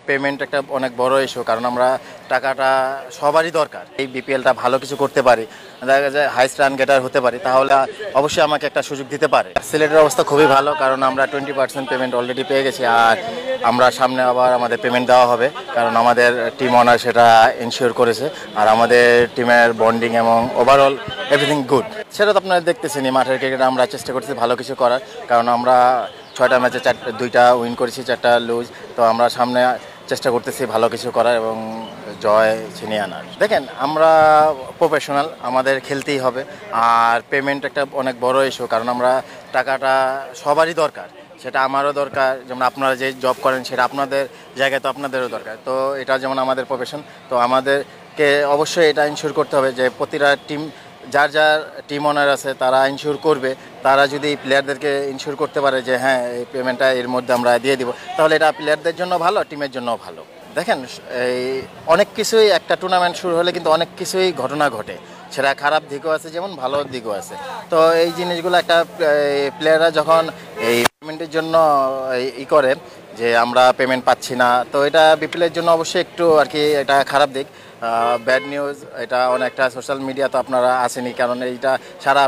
Payment একটা অনেক বড় ইস্যু, কারণ আমরা টাকাটা সবারই দরকার। এই বিপিএলটা ভালো কিছু করতে পারি, দেখা যায় হাইস্ট রান গেটার হতে পারি, তাহলে অবশ্যই আমাকে একটা সুযোগ দিতে পারে। সিলেটের অবস্থা খুবই ভালো, কারণ আমরা 20% পেমেন্ট অলরেডি পেয়ে গেছি, আর আমরা সামনে আবার আমাদের পেমেন্ট দেওয়া হবে, কারণ আমাদের টিম ওনার সেটা এনশিওর করেছে। আর আমাদের টিমের বন্ডিং এবং ওভারঅল এভরিথিং গুড। সেটা তো আপনারা দেখতেছেনই, মাঠের ক্রিকেটে আমরা চেষ্টা করছি ভালো কিছু করার, কারণ আমরা 6টা ম্যাচে 2টা উইন করেছি, 4টা লুজ। তো আমরা সামনে চেষ্টা করতেছি ভালো কিছু করার এবং জয় ছিনিয়ে আনার। দেখেন, আমরা প্রফেশনাল, আমাদের খেলতেই হবে। আর পেমেন্ট একটা অনেক বড় ইস্যু, কারণ আমরা টাকাটা সবারই দরকার, সেটা আমারও দরকার। যেমন আপনারা যে জব করেন সেটা আপনাদের জায়গায়, তো আপনাদেরও দরকার। তো এটা যেমন আমাদের প্রফেশন, তো আমাদেরকে অবশ্যই এটা ইনশিওর করতে হবে যে প্রতিটা টিম, যার যার টিম ওনার আছে তারা ইনশিওর করবে। তারা যদি প্লেয়ারদেরকে ইনশিওর করতে পারে যে হ্যাঁ এই পেমেন্টটা এর মধ্যে আমরা দিয়ে দিব, তাহলে এটা প্লেয়ারদের জন্য ভালো, টিমের জন্য ভালো। দেখেন, এই অনেক কিছুই, একটা টুর্নামেন্ট শুরু হলে কিন্তু অনেক কিছুই ঘটনা ঘটে, সেটা খারাপ দিকও আছে যেমন ভালো দিকও আছে। তো এই জিনিসগুলো একটা প্লেয়াররা যখন এই পেমেন্টের জন্য করে যে আমরা পেমেন্ট পাচ্ছি না, তো এটা বিপিএলের জন্য অবশ্যই একটু আর কি এটা খারাপ দিক, ব্যাড নিউজ। এটা অনেকটা সোশ্যাল মিডিয়া তো আপনারা আসেনি, কারণ এইটা সারা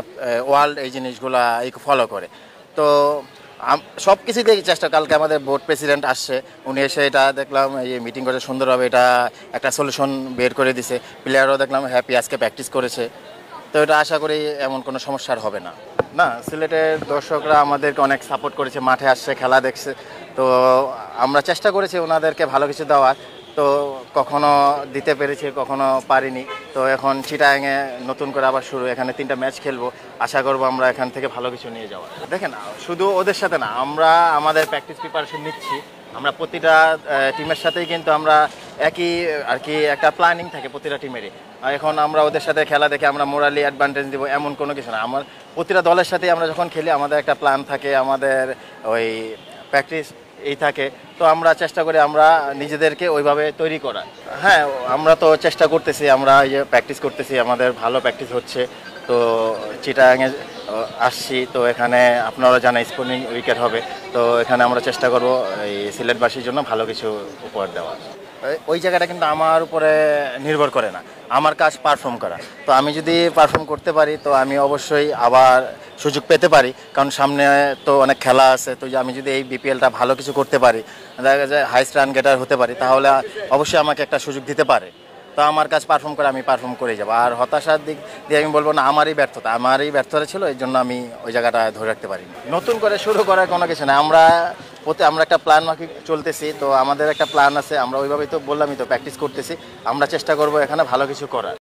ওয়ার্ল্ড এই জিনিসগুলো ফলো করে। তো সব কিছুই দেখি চেষ্টা। কালকে আমাদের বোর্ড প্রেসিডেন্ট আসছে, উনি এসে এটা দেখলাম এই মিটিং করে সুন্দরভাবে এটা একটা সলিউশন বের করে দিছে। প্লেয়ারও দেখলাম হ্যাপি, আজকে প্র্যাকটিস করেছে। তো এটা আশা করি এমন কোনো সমস্যার হবে না। না, সিলেটের দর্শকরা আমাদেরকে অনেক সাপোর্ট করেছে, মাঠে আসছে, খেলা দেখছে। তো আমরা চেষ্টা করেছি ওনাদেরকে ভালো কিছু দেওয়ার, তো কখনো দিতে পেরেছি, কখনো পারিনি। তো এখন চিটাগাংয়ে নতুন করে আবার শুরু, এখানে 3টা ম্যাচ খেলবো, আশা করবো আমরা এখান থেকে ভালো কিছু নিয়ে যাওয়া। দেখেন, শুধু ওদের সাথে না, আমরা আমাদের প্র্যাকটিস প্রিপারেশন নিচ্ছি। আমরা প্রতিটা টিমের সাথেই কিন্তু আমরা একই আর কি একটা প্ল্যানিং থাকে প্রতিটা টিমেরই। এখন আমরা ওদের সাথে খেলা দেখে আমরা মোরালি অ্যাডভান্টেজ দিব এমন কোনো কিছু না। আমার প্রতিটা দলের সাথেই আমরা যখন খেলি আমাদের একটা প্ল্যান থাকে, আমাদের ওই প্র্যাকটিস এই থাকে। তো আমরা চেষ্টা করি আমরা নিজেদেরকে ওইভাবে তৈরি করা। হ্যাঁ, আমরা তো চেষ্টা করতেছি, আমরা এই যে প্র্যাকটিস করতেছি, আমাদের ভালো প্র্যাকটিস হচ্ছে। তো চিটাগাংয়ে আসছি, তো এখানে আপনারা জানেন স্পিনিং উইকেট হবে। তো এখানে আমরা চেষ্টা করব এই সিলেটবাসীর জন্য ভালো কিছু উপহার দেওয়া। ওই জায়গাটা কিন্তু আমার উপরে নির্ভর করে না, আমার কাজ পারফর্ম করা। তো আমি যদি পারফর্ম করতে পারি তো আমি অবশ্যই আবার সুযোগ পেতে পারি, কারণ সামনে তো অনেক খেলা আছে। তো আমি যদি এই বিপিএলটা ভালো কিছু করতে পারি, দেখা যায় হাইস্ট রান গেটার হতে পারি, তাহলে অবশ্যই আমাকে একটা সুযোগ দিতে পারে। তো আমার কাজ পারফর্ম করে আমি পারফর্ম করে যাবো। আর হতাশার দিক দিয়ে আমি বলবো না, আমারই ব্যর্থতা ছিল, এই জন্য আমি ওই জায়গাটা ধরে রাখতে পারি। নতুন করে শুরু করার কোনো কিছু না, আমরা একটা প্ল্যান মাফিক চলতেছি। তো আমাদের একটা প্ল্যান আছে, আমরা ওইভাবেই তো বললামই তো প্র্যাকটিস করতেছি। আমরা চেষ্টা করবো এখানে ভালো কিছু করার।